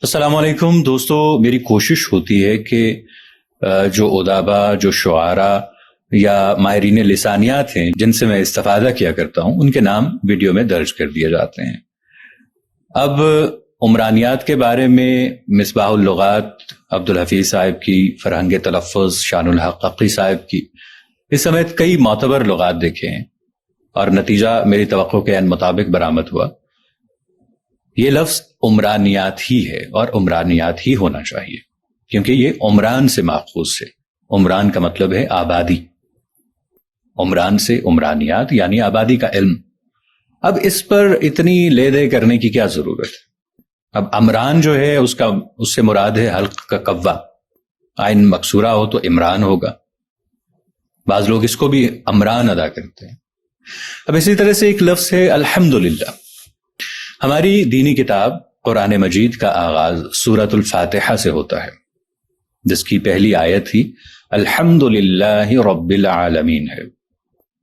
السلام علیکم دوستو، میری کوشش ہوتی ہے کہ جو ادابا، جو شعراء یا ماہرین لسانیات ہیں جن سے میں استفادہ کیا کرتا ہوں، ان کے نام ویڈیو میں درج کر دیے جاتے ہیں۔ اب عمرانیات کے بارے میں مصباح اللغات عبدالحفیظ صاحب کی، فرہنگ تلفظ شان الحق حقی صاحب کی، اس سمیت کئی معتبر لغات دیکھے ہیں اور نتیجہ میری توقع کے عین مطابق برآمد ہوا۔ یہ لفظ عمرانیات ہی ہے اور عمرانیات ہی ہونا چاہیے، کیونکہ یہ عمران سے ماخوذ ہے۔ عمران کا مطلب ہے آبادی، عمران سے عمرانیات یعنی آبادی کا علم۔ اب اس پر اتنی لے دے کرنے کی کیا ضرورت ہے؟ اب عمران جو ہے اس سے مراد ہے حلق کا قوا، عین مکسورہ ہو تو عمران ہوگا، بعض لوگ اس کو بھی عمران ادا کرتے ہیں۔ اب اسی طرح سے ایک لفظ ہے الحمدللہ۔ ہماری دینی کتاب قرآن مجید کا آغاز سورۃ الفاتحہ سے ہوتا ہے، جس کی پہلی آیت ہی الحمدللہ رب العالمین ہے۔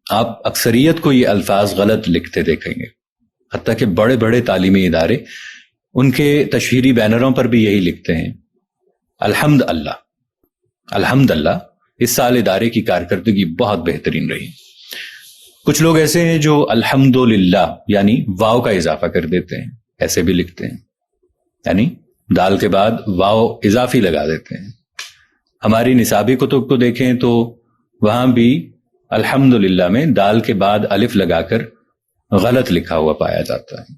آپ اکثریت کو یہ الفاظ غلط لکھتے دیکھیں گے، حتیٰ کہ بڑے بڑے تعلیمی ادارے ان کے تشہیری بینروں پر بھی یہی لکھتے ہیں الحمد اللہ۔ الحمد اللہ اس سال ادارے کی کارکردگی بہت بہترین رہی۔ کچھ لوگ ایسے ہیں جو الحمدللہ یعنی واو کا اضافہ کر دیتے ہیں، ایسے بھی لکھتے ہیں، یعنی دال کے بعد واو اضافی لگا دیتے ہیں۔ ہماری نصابی کتب کو دیکھیں تو وہاں بھی الحمدللہ میں دال کے بعد الف لگا کر غلط لکھا ہوا پایا جاتا ہے۔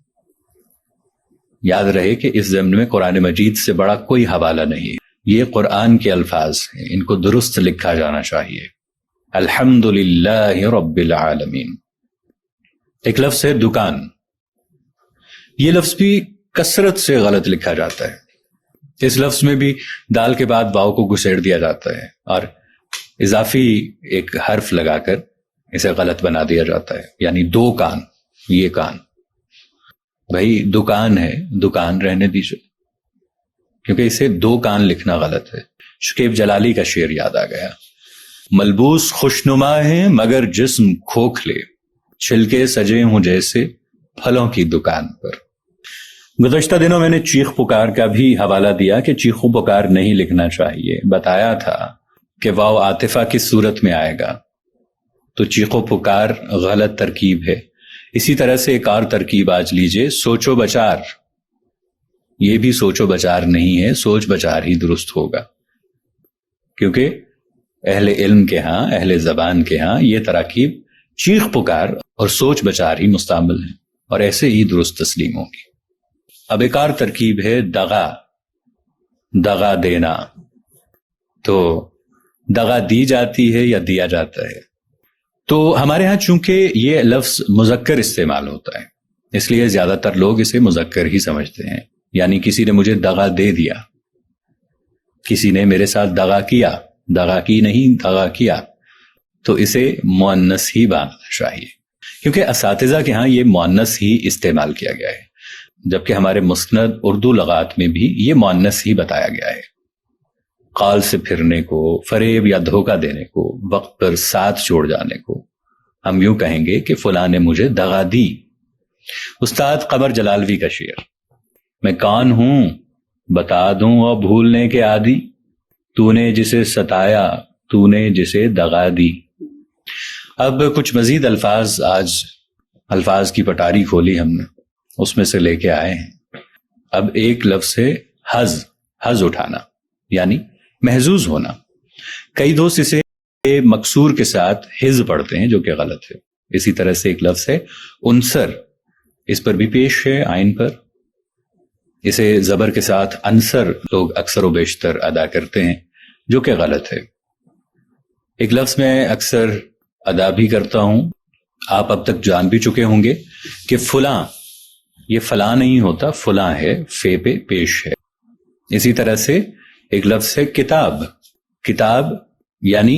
یاد رہے کہ اس ضمن میں قرآن مجید سے بڑا کوئی حوالہ نہیں ہے، یہ قرآن کے الفاظ ہیں، ان کو درست لکھا جانا چاہیے۔ الحمدللہ رب العالمین۔ ایک لفظ ہے دکان۔ یہ لفظ بھی کثرت سے غلط لکھا جاتا ہے۔ اس لفظ میں بھی دال کے بعد واو کو گھسیڑ دیا جاتا ہے اور اضافی ایک حرف لگا کر اسے غلط بنا دیا جاتا ہے، یعنی دو کان، یہ کان۔ بھائی دکان ہے، دکان رہنے دیجئے، کیونکہ اسے دو کان لکھنا غلط ہے۔ شکیب جلالی کا شعر یاد آ گیا، ملبوس خوشنما ہے مگر جسم کھوکھلے، چھلکے سجے ہوں جیسے پھلوں کی دکان پر۔ گزشتہ دنوں میں نے چیخ پکار کا بھی حوالہ دیا کہ چیخو پکار نہیں لکھنا چاہیے، بتایا تھا کہ واو عاطفہ کس صورت میں آئے گا، تو چیخو پکار غلط ترکیب ہے۔ اسی طرح سے ایک اور ترکیب آج لیجئے، سوچو بچار۔ یہ بھی سوچو بچار نہیں ہے، سوچ بچار ہی درست ہوگا، کیونکہ اہل علم کے ہاں، اہل زبان کے ہاں یہ تراکیب چیخ پکار اور سوچ بچار ہی مستعمل ہیں، اور ایسے ہی درست تسلیم ہوگی۔ اب ایک اور ترکیب ہے دغا، دغا دینا۔ تو دغا دی جاتی ہے یا دیا جاتا ہے؟ تو ہمارے ہاں چونکہ یہ لفظ مذکر استعمال ہوتا ہے، اس لیے زیادہ تر لوگ اسے مذکر ہی سمجھتے ہیں، یعنی کسی نے مجھے دغا دے دیا، کسی نے میرے ساتھ دغا کیا، دغا کی نہیں دغا کیا، تو اسے مؤنث ہی بنانا چاہیے، کیونکہ اساتذہ کے ہاں یہ مؤنث ہی استعمال کیا گیا ہے، جبکہ ہمارے مسند اردو لغات میں بھی یہ مؤنث ہی بتایا گیا ہے۔ قال سے پھرنے کو، فریب یا دھوکہ دینے کو، وقت پر ساتھ چھوڑ جانے کو ہم یوں کہیں گے کہ فلاں نے مجھے دغا دی۔ استاد قمر جلالوی کا شعر، میں کون ہوں بتا دوں اور بھولنے کے عادی، تو نے جسے ستایا تو نے جسے دغا دی۔ اب کچھ مزید الفاظ، آج الفاظ کی پٹاری کھولی ہم نے، اس میں سے لے کے آئے ہیں۔ اب ایک لفظ ہے حظ، حظ اٹھانا یعنی محظوظ ہونا۔ کئی دوست اسے مکسور کے ساتھ حظ پڑھتے ہیں، جو کہ غلط ہے۔ اسی طرح سے ایک لفظ ہے انصر، اس پر بھی پیش ہے عین پر، اسے زبر کے ساتھ انصر لوگ اکثر و بیشتر ادا کرتے ہیں، جو کہ غلط ہے۔ ایک لفظ میں اکثر ادا بھی کرتا ہوں، آپ اب تک جان بھی چکے ہوں گے کہ فلاں، یہ فلاں نہیں ہوتا، فلاں ہے، فے پہ پیش ہے۔ اسی طرح سے ایک لفظ ہے کتاب، کتاب یعنی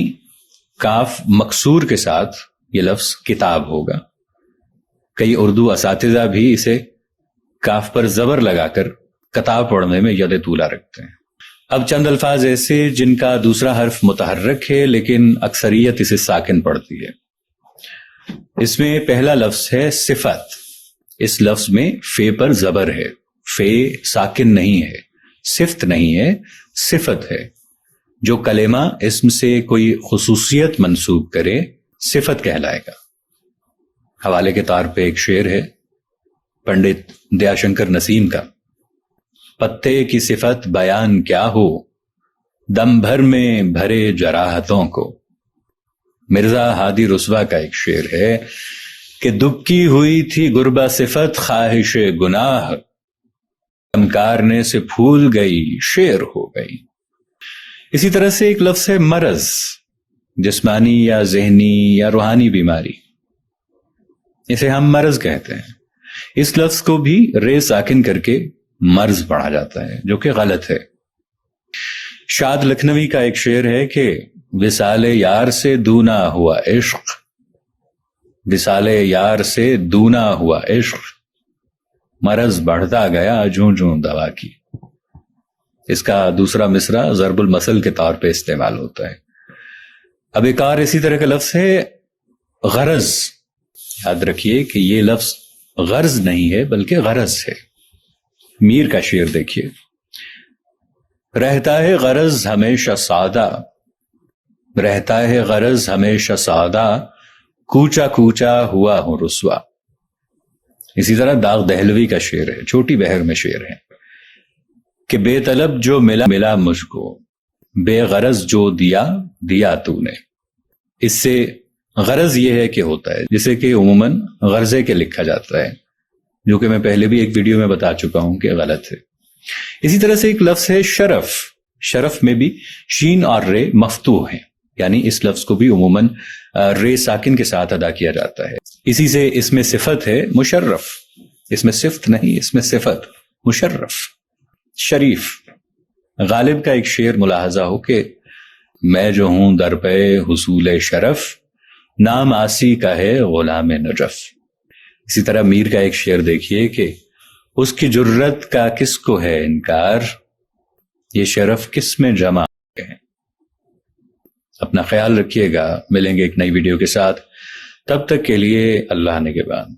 کاف مکسور کے ساتھ یہ لفظ کتاب ہوگا۔ کئی اردو اساتذہ بھی اسے کاف پر زبر لگا کر کتاب پڑھنے میں ید طولا رکھتے ہیں۔ اب چند الفاظ ایسے جن کا دوسرا حرف متحرک ہے لیکن اکثریت اسے ساکن پڑھتی ہے۔ اس میں پہلا لفظ ہے صفت، اس لفظ میں فے پر زبر ہے، فے ساکن نہیں ہے، صفت نہیں ہے، صفت ہے. جو کلمہ اسم سے کوئی خصوصیت منسوب کرے صفت کہلائے گا. حوالے کے طور پہ ایک شعر ہے پنڈت دیا شنکر نسیم کا: پتے کی صفت بیان کیا ہو، دم بھر میں بھرے جراحتوں کو. مرزا ہادی رسوا کا ایک شعر ہے کہ دبکی ہوئی تھی گربہ صفت خواہش گناہ، کارنے سے پھول گئی شعر ہو گئی. اسی طرح سے ایک لفظ ہے مرض، جسمانی یا ذہنی یا روحانی بیماری، اسے ہم مرض کہتے ہیں. اس لفظ کو بھی رے ساکن کر کے مرض پڑھا جاتا ہے، جو کہ غلط ہے. شاد لکھنوی کا ایک شعر ہے کہ وصال یار سے دونا ہوا عشق، وصال یار سے دونا ہوا عشق، مرض بڑھتا گیا جوں جوں دوا کی. اس کا دوسرا مصرع ضرب المثل کے طور پہ استعمال ہوتا ہے. اب ایک اور اسی طرح کا لفظ ہے غرض. یاد رکھیے کہ یہ لفظ غرض نہیں ہے بلکہ غرض ہے. میر کا شعر دیکھیے: رہتا ہے غرض ہمیشہ سادہ، رہتا ہے غرض ہمیشہ سادہ، کوچا کوچا ہوا ہوں رسوا. اسی طرح داغ دہلوی کا شعر ہے، چھوٹی بہر میں شعر ہے کہ بے طلب جو ملا ملا مجھ کو، بے غرض جو دیا دیا تو نے. اس سے غرض یہ ہے کہ ہوتا ہے جسے کہ عموماً غرضے کے لکھا جاتا ہے، جو کہ میں پہلے بھی ایک ویڈیو میں بتا چکا ہوں کہ غلط ہے. اسی طرح سے ایک لفظ ہے شرف. شرف میں بھی شین اور رے مفتوح ہیں، یعنی اس لفظ کو بھی عموماً رے ساکن کے ساتھ ادا کیا جاتا ہے. اسی سے اس میں صفت ہے مشرف، اس میں صفت نہیں، اس میں صفت مشرف شریف. غالب کا ایک شعر ملاحظہ ہو کہ میں جو ہوں در پہ حصول شرف، نام آسی کا ہے غلام نجف. اسی طرح میر کا ایک شعر دیکھیے کہ اس کی جرت کا کس کو ہے انکار، یہ شرف کس میں جمع ہے. اپنا خیال رکھیے گا، ملیں گے ایک نئی ویڈیو کے ساتھ، تب تک کے لیے اللہ نگہبان.